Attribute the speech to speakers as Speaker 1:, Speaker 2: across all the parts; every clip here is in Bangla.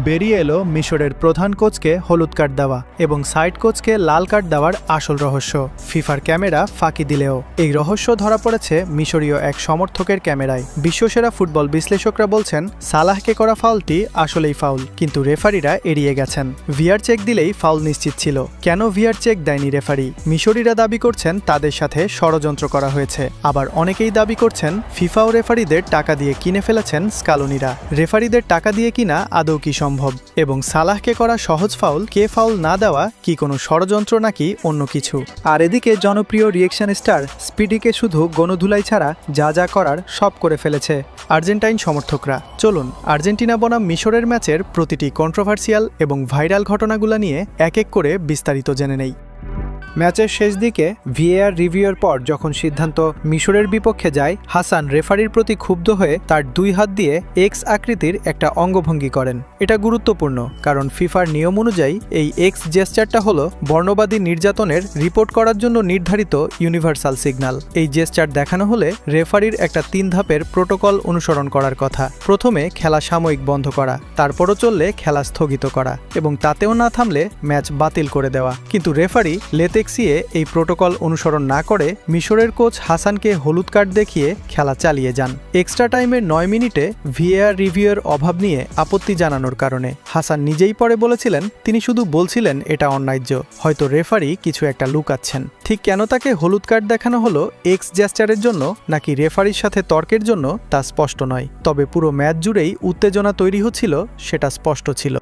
Speaker 1: বেরিয়ে এলো মিশরের প্রধান কোচকে হলুদ কার্ড দেওয়া এবং সাইড কোচকে লাল কার্ড দেওয়ার আসল রহস্য। ফিফার ক্যামেরা ফাঁকি দিলেও এই রহস্য ধরা পড়েছে মিশরীয় এক সমর্থকের ক্যামেরায়। বিশ্বসেরা ফুটবল বিশ্লেষকরা বলছেন সালাহকে করা ফাউলটি আসলেই ফাউল, কিন্তু রেফারিরা এড়িয়ে গেছেন। ভিআর চেক দিলেই ফাউল নিশ্চিত ছিল। কেন ভিআর চেক দেয়নি রেফারি? মিশরীরা দাবি করছেন তাদের সাথে ষড়যন্ত্র করা হয়েছে। আবার অনেকেই দাবি করছেন ফিফা ও রেফারিদের টাকা দিয়ে কিনে ফেলেছেন স্কালোনিরা। রেফারিদের টাকা দিয়ে কিনা আদৌ কি সম্ভব? এবং সালাহকে করা সহজ ফাউল কে ফাউল না দেওয়া কি কোনো ষড়যন্ত্র নাকি অন্য কিছু? আর এদিকে জনপ্রিয় রিয়েকশন স্টার স্পিডিকে শুধু গণধুলাই ছাড়া যা যা করার সব করে ফেলেছে আর্জেন্টাইন সমর্থকরা। চলুন আর্জেন্টিনা বনাম মিশরের ম্যাচের প্রতিটি কন্ট্রোভার্সিয়াল এবং ভাইরাল ঘটনাগুলো নিয়ে এক এক করে বিস্তারিত জেনে নেই। ম্যাচের শেষ দিকে ভিএআর রিভিউয়ের পর যখন সিদ্ধান্ত মিশরের বিপক্ষে যায়, হাসান রেফারির প্রতি ক্ষুব্ধ হয়ে তার দুই হাত দিয়ে এক্স আকৃতির একটা অঙ্গভঙ্গি করেন। এটা গুরুত্বপূর্ণ কারণ ফিফার নিয়ম অনুযায়ী এই এক্স জেস্চারটা হলো বর্ণবাদী নির্যাতনের রিপোর্ট করার জন্য নির্ধারিত ইউনিভার্সাল সিগন্যাল। এই জেস্চার দেখানো হলে রেফারির একটা 3 ধাপের প্রোটোকল অনুসরণ করার কথা। প্রথমে খেলা সাময়িক বন্ধ করা, তারপরও চললে খেলা স্থগিত করা এবং তাতেও না থামলে ম্যাচ বাতিল করে দেওয়া। কিন্তু রেফারি লেতেক্সিয়ে এই প্রোটোকল অনুসরণ না করে মিশরের কোচ হাসানকে হলুদ কার্ড দেখিয়ে খেলা চালিয়ে যান। এক্সট্রা টাইমের 9 মিনিটে ভিএআর রিভিউয়ের অভাব নিয়ে আপত্তি জানানোর কারণে হাসান নিজেই পরে বলেছিলেন তিনি শুধু বলছিলেন এটা অন্যায্য, হয়তো রেফারি কিছু একটা লুকাচ্ছেন। ঠিক কেন তাকে হলুদ কার্ড দেখানো হলো এক্স জেস্চারের জন্য নাকি রেফারির সাথে তর্কের জন্য তা স্পষ্ট নয়। তবে পুরো ম্যাচ জুড়েই উত্তেজনা তৈরি হচ্ছিল সেটা স্পষ্ট ছিল।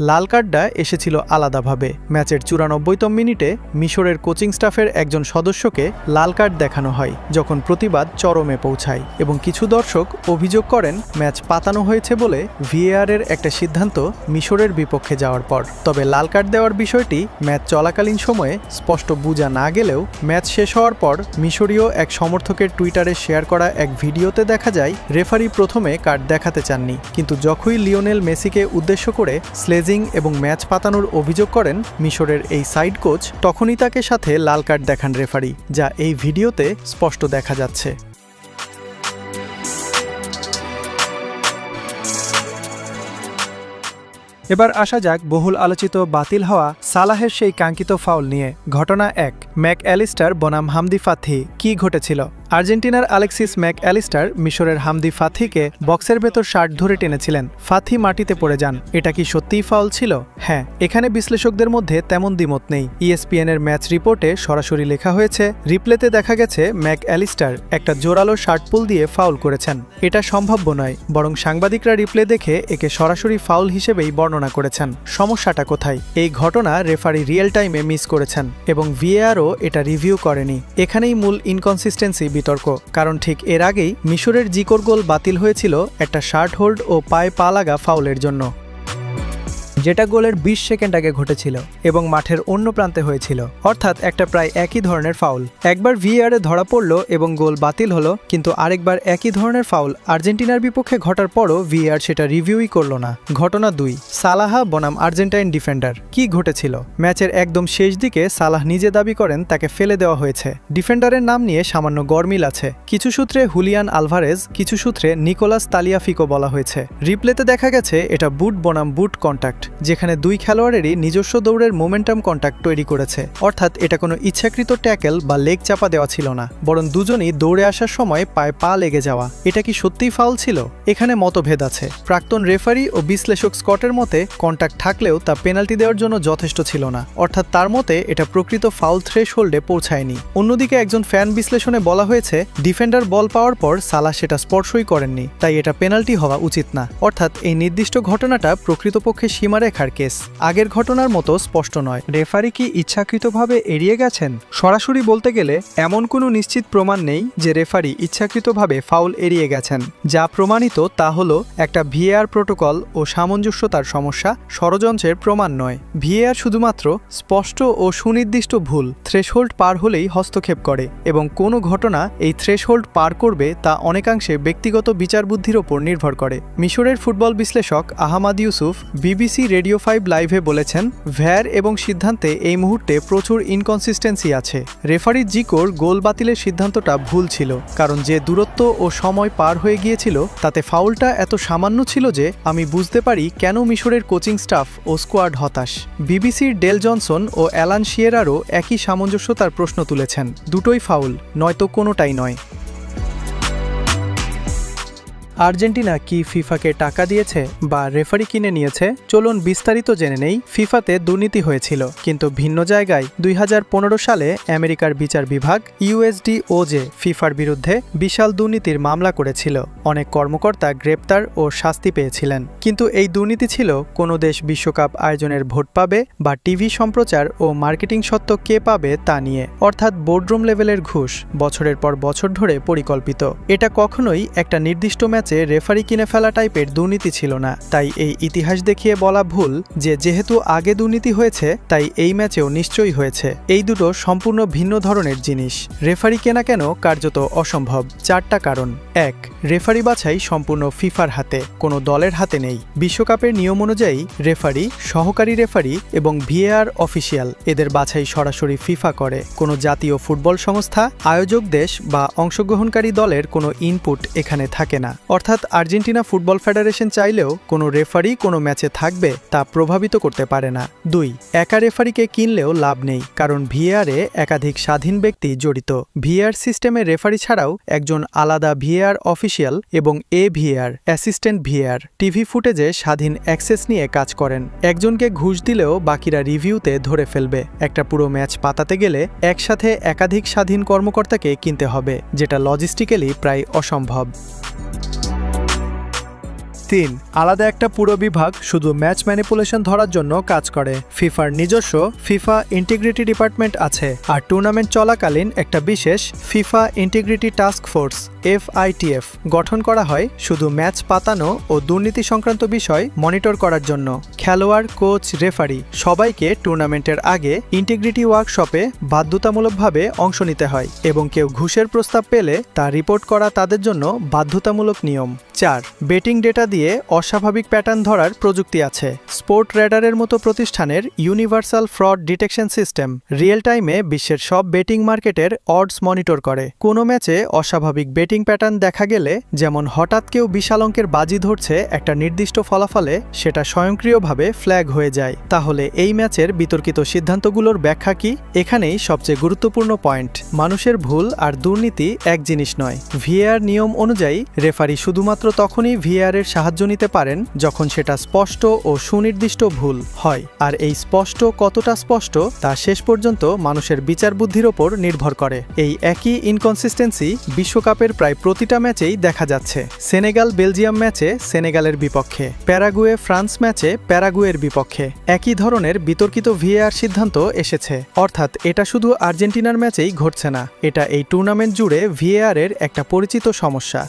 Speaker 1: লাল কার্ডটা এসেছিল আলাদাভাবে। ম্যাচের 94তম মিনিটে মিশরের কোচিং স্টাফের একজন সদস্যকে লাল কার্ড দেখানো হয় যখন প্রতিবাদ চরমে পৌঁছায় এবং কিছু দর্শক অভিযোগ করেন ম্যাচ পাতানো হয়েছে বলে ভিএআরের একটা সিদ্ধান্ত মিশরের বিপক্ষে যাওয়ার পর। তবে লাল কার্ড দেওয়ার বিষয়টি ম্যাচ চলাকালীন সময়ে স্পষ্ট বোঝা না গেলেও ম্যাচ শেষ হওয়ার পর মিশরীয় এক সমর্থকের টুইটারে শেয়ার করা এক ভিডিওতে দেখা যায় রেফারি প্রথমে কার্ড দেখাতে চাননি, কিন্তু যখনই লিওনেল মেসিকে উদ্দেশ্য করে স্লেজিং এবং ম্যাচ পাতানোর অভিযোগ করেন মিশরের এই সাইড কোচ, তখনই তাকে সাথে লাল কার্ড দেখান রেফারি, যা এই ভিডিওতে স্পষ্ট দেখা যাচ্ছে। এবার আসা যাক বহুল আলোচিত বাতিল হওয়া সালাহের সেই কাঙ্ক্ষিত ফাউল নিয়ে। ঘটনা 1, ম্যাক অ্যালিস্টার বনাম হামদি ফাথি। কি ঘটেছিল? আর্জেন্টিনার আলেক্সিস ম্যাক অ্যালিস্টার মিশরের হামদি ফাথিকে বক্সের ভেতর শার্ট ধরে টেনেছিলেন। ফাথি মাটিতে পড়ে যান। এটা কি সত্যিই ফাউল ছিল? হ্যাঁ, এখানে বিশ্লেষকদের মধ্যে তেমন দ্বিমত নেই। ইএসপিএনের ম্যাচ রিপোর্টে সরাসরি লেখা হয়েছে রিপ্লেতে দেখা গেছে ম্যাক অ্যালিস্টার একটা জোরালো শার্ট পুল দিয়ে ফাউল করেছেন। এটা সম্ভাব্য নয়, বরং সাংবাদিকরা রিপ্লে দেখে একে সরাসরি ফাউল হিসেবেই বর্ণনা করেছেন। সমস্যাটা কোথায়? এই ঘটনা রেফারি রিয়েল টাইমে মিস করেছেন এবং ভিএআরও এটা রিভিউ করেনি। এখানেই মূল ইনকনসিস্টেন্সি বিতর্ক, কারণ ঠিক এর আগেই মিশরের জিকোর গোল বাতিল হয়েছিল একটা শার্ট হোল্ড ও পায়ে পা লাগা ফাউলের জন্য, যেটা গোলের 20 সেকেন্ড আগে ঘটেছিল এবং মাঠের অন্য প্রান্তে হয়েছিল, অর্থাৎ একটা প্রায় একই ধরনের ফাউল। একবার ভিএআরে ধরা পড়ল এবং গোল বাতিল হলো, কিন্তু আরেকবার একই ধরনের ফাউল আর্জেন্টিনার বিপক্ষে ঘটার পরও ভিএআর সেটা রিভিউই করল না। ঘটনা 2, সালাহ বনাম আর্জেন্টাইন ডিফেন্ডার। কি ঘটেছিল? ম্যাচের একদম শেষ দিকে সালাহ নিজে দাবি করেন তাকে ফেলে দেওয়া হয়েছে। ডিফেন্ডারের নাম নিয়ে সামান্য গরমিল আছে। কিছু সূত্রে হুলিয়ান আলভারেজ, কিছু সূত্রে নিকোলাস তালিয়াফিকো বলা হয়েছে। রিপ্লেতে দেখা গেছে এটা বুট বনাম বুট কন্ট্যাক্ট, যেখানে দুই খেলোয়াড়েরই নিজস্ব দৌড়ের মোমেন্টাম কন্ট্যাক্ট তৈরি করেছে। অর্থাৎ এটা কোনো ইচ্ছাকৃত ট্যাকেল বা লেগ চাপা দেওয়া ছিল না, বরং দুজনই দৌড়ে আসার সময় পায়ে পা লেগে যাওয়া। এটা কি সত্যিই ফাউল ছিল? এখানে মতভেদ আছে। প্রাক্তন রেফারি ও বিশ্লেষক স্কটের মতে কন্ট্যাক্ট থাকলেও তা পেনাল্টি দেওয়ার জন্য যথেষ্ট ছিল না, অর্থাৎ তার মতে এটা প্রকৃত ফাউল থ্রেশহোল্ডে পৌঁছায়নি। অন্যদিকে একজন ফ্যান বিশ্লেষণে বলা হয়েছে ডিফেন্ডার বল পাওয়ার পর সালাহ সেটা স্পর্শই করেননি, তাই এটা পেনাল্টি হওয়া উচিত না। অর্থাৎ এই নির্দিষ্ট ঘটনাটা প্রকৃতপক্ষে সীমারেখার কেস, আগের ঘটনার মতো স্পষ্ট নয়। রেফারি কি ইচ্ছাকৃতভাবে এড়িয়ে গেছেন? সরাসরি বলতে গেলে এমন কোনো নিশ্চিত প্রমাণ নেই যে রেফারি ইচ্ছাকৃতভাবে ফাউল এড়িয়ে গেছেন। যা প্রমাণিত তা হলো একটা ভিএআর প্রোটোকল ও সামঞ্জস্যতার সমস্যা, ষড়যন্ত্রের প্রমাণ নয়। ভিএআর শুধুমাত্র স্পষ্ট ও সুনির্দিষ্ট ভুল থ্রেশহোল্ড পার হলেই হস্তক্ষেপ করে এবং কোনো ঘটনা এই থ্রেশহোল্ড পার করবে তা অনেকাংশে ব্যক্তিগত বিচারবুদ্ধির ওপর নির্ভর করে। মিশরের ফুটবল বিশ্লেষক আহমাদ ইউসুফ বিবিসি রেডিও 5 লাইভে বলেছেন, ভ্যার এবং সিদ্ধান্তে এই মুহূর্তে প্রচুর ইনকনসিস্টেন্সি আছে। রেফারি জিকোর গোল বাতিলের সিদ্ধান্তটা ভুল ছিল, কারণ যে দূরত্ব ও সময় পার হয়ে গিয়েছিল তাতে ফাউলটা এত সামান্য ছিল যে আমি বুঝতে পারি কেন মিশরের কোচিং স্টাফ ও স্কোয়াড হতাশ। বিবিসির ডেল জনসন ও অ্যালান শিয়েরারও একই সামঞ্জস্যতার প্রশ্ন তুলেছেন, দুটোই ফাউল, নয়তো কোনোটাই নয়। আর্জেন্টিনা কি ফিফাকে টাকা দিয়েছে বা রেফারি কিনে নিয়েছে? চলুন বিস্তারিত জেনে নেই। ফিফাতে দুর্নীতি হয়েছিল, কিন্তু ভিন্ন জায়গায়। 2015 সালে আমেরিকার বিচার বিভাগ ইউএসডিওজে ফিফার বিরুদ্ধে বিশাল দুর্নীতির মামলা করেছিল। অনেক কর্মকর্তা গ্রেপ্তার ও শাস্তি পেয়েছিলেন। কিন্তু এই দুর্নীতি ছিল কোনো দেশ বিশ্বকাপ আয়োজনের ভোট পাবে বা টিভি সম্প্রচার ও মার্কেটিং সত্ত্ব কে পাবে তা নিয়ে, অর্থাৎ বোর্ডরুম লেভেলের ঘুষ, বছরের পর বছর ধরে পরিকল্পিত। এটা কখনোই একটা নির্দিষ্ট ম্যাচ রেফারি কিনে ফেলা টাইপের দুর্নীতি ছিল না। তাই এই ইতিহাস দেখিয়ে বলা ভুল যে যেহেতু আগে দুর্নীতি হয়েছে তাই এই ম্যাচেও নিশ্চয়ই হয়েছে। এই দুটো সম্পূর্ণ ভিন্ন ধরনের জিনিস। রেফারি কেনা কেন কার্যত অসম্ভব। 4টা কারণ। 1. রেফারি বাছাই সম্পূর্ণ ফিফার হাতে, কোনো দলের হাতে নেই। বিশ্বকাপের নিয়ম অনুযায়ী রেফারি, সহকারী রেফারি এবং ভিএআর অফিসিয়াল এদের বাছাই সরাসরি ফিফা করে। কোনো জাতীয় ফুটবল সংস্থা, আয়োজক দেশ বা অংশগ্রহণকারী দলের কোনো ইনপুট এখানে থাকে না। অর্থাৎ আর্জেন্টিনা ফুটবল ফেডারেশন চাইলেও কোনো রেফারি কোনো ম্যাচে থাকবে তা প্রভাবিত করতে পারে না। 2. একা রেফারিকে কিনলেও লাভ নেই, কারণ ভিএআরে একাধিক স্বাধীন ব্যক্তি জড়িত। ভিএআর সিস্টেমে রেফারি ছাড়াও একজন আলাদা ভিএআর অফিসিয়াল এবং ভিএআর অ্যাসিস্ট্যান্ট ভিএআর টিভি ফুটেজে স্বাধীন অ্যাক্সেস নিয়ে কাজ করেন। একজনকে ঘুষ দিলেও বাকিরা রিভিউতে ধরে ফেলবে। একটা পুরো ম্যাচ পাতাতে গেলে একসাথে একাধিক স্বাধীন কর্মকর্তাকে কিনতে হবে, যেটা লজিস্টিক্যালি প্রায় অসম্ভব। 3. আলাদা একটা পুরো বিভাগ শুধু ম্যাচ ম্যানিপুলেশন ধরার জন্য কাজ করে। ফিফার নিজস্ব ফিফা ইন্টিগ্রিটি ডিপার্টমেন্ট আছে, আর টুর্নামেন্ট চলাকালীন একটা বিশেষ FIFA integrity task force FITF গঠন করা হয় শুধু ম্যাচ পাতানো ও দুর্নীতি সংক্রান্ত বিষয় মনিটর করার জন্য। খেলোয়াড়, কোচ, রেফারি সবাইকে টুর্নামেন্টের আগে ইন্টিগ্রিটি ওয়ার্কশপে বাধ্যতামূলকভাবে অংশ নিতে হয়, এবং কেউ ঘুষের প্রস্তাব পেলে তা রিপোর্ট করা তাদের জন্য বাধ্যতামূলক নিয়ম। 4. বেটিং ডেটা দিয়ে অস্বাভাবিক প্যাটার্ন ধরার প্রযুক্তি আছে। স্পোর্ট রেডারের মতো প্রতিষ্ঠানের universal fraud detection system real টাইমে বিশ্বের সব বেটিং মার্কেটের অডস মনিটর করে। কোনো ম্যাচে অস্বাভাবিক বেটিং প্যাটার্ন দেখা গেলে, যেমন হঠাৎ কেউ বিশাল অঙ্কের বাজি ধরছে একটা নির্দিষ্ট ফলাফলে, সেটা স্বয়ংক্রিয়ভাবে ফ্ল্যাগ হয়ে যায়। তাহলে এই ম্যাচের বিতর্কিত সিদ্ধান্তগুলোর ব্যাখ্যা কি? এখানেই সবচেয়ে গুরুত্বপূর্ণ পয়েন্ট। মানুষের ভুল আর দুর্নীতি এক জিনিস নয়। ভিএআর নিয়ম অনুযায়ী রেফারি শুধুমাত্র তখনই ভিএআর এর সাহায্য নিতে পারেন যখন সেটা স্পষ্ট ও সুনির্দিষ্ট ভুল হয়, আর এই স্পষ্ট কতটা স্পষ্ট তা শেষ পর্যন্ত মানুষের বিচার বুদ্ধির ওপর নির্ভর করে। এই একই ইনকনসিস্টেন্সি বিশ্বকাপের প্রায় প্রতিটা ম্যাচেই দেখা যাচ্ছে। সেনেগাল বেলজিয়াম ম্যাচে সেনেগালের বিপক্ষে, প্যারাগুয়ে ফ্রান্স ম্যাচে প্যারাগুয়ের বিপক্ষে একই ধরনের বিতর্কিত ভিএআর সিদ্ধান্ত এসেছে। অর্থাৎ এটা শুধু আর্জেন্টিনার ম্যাচেই ঘটছে না, এটা এই টুর্নামেন্ট জুড়ে ভিএআর এর একটা পরিচিত সমস্যা।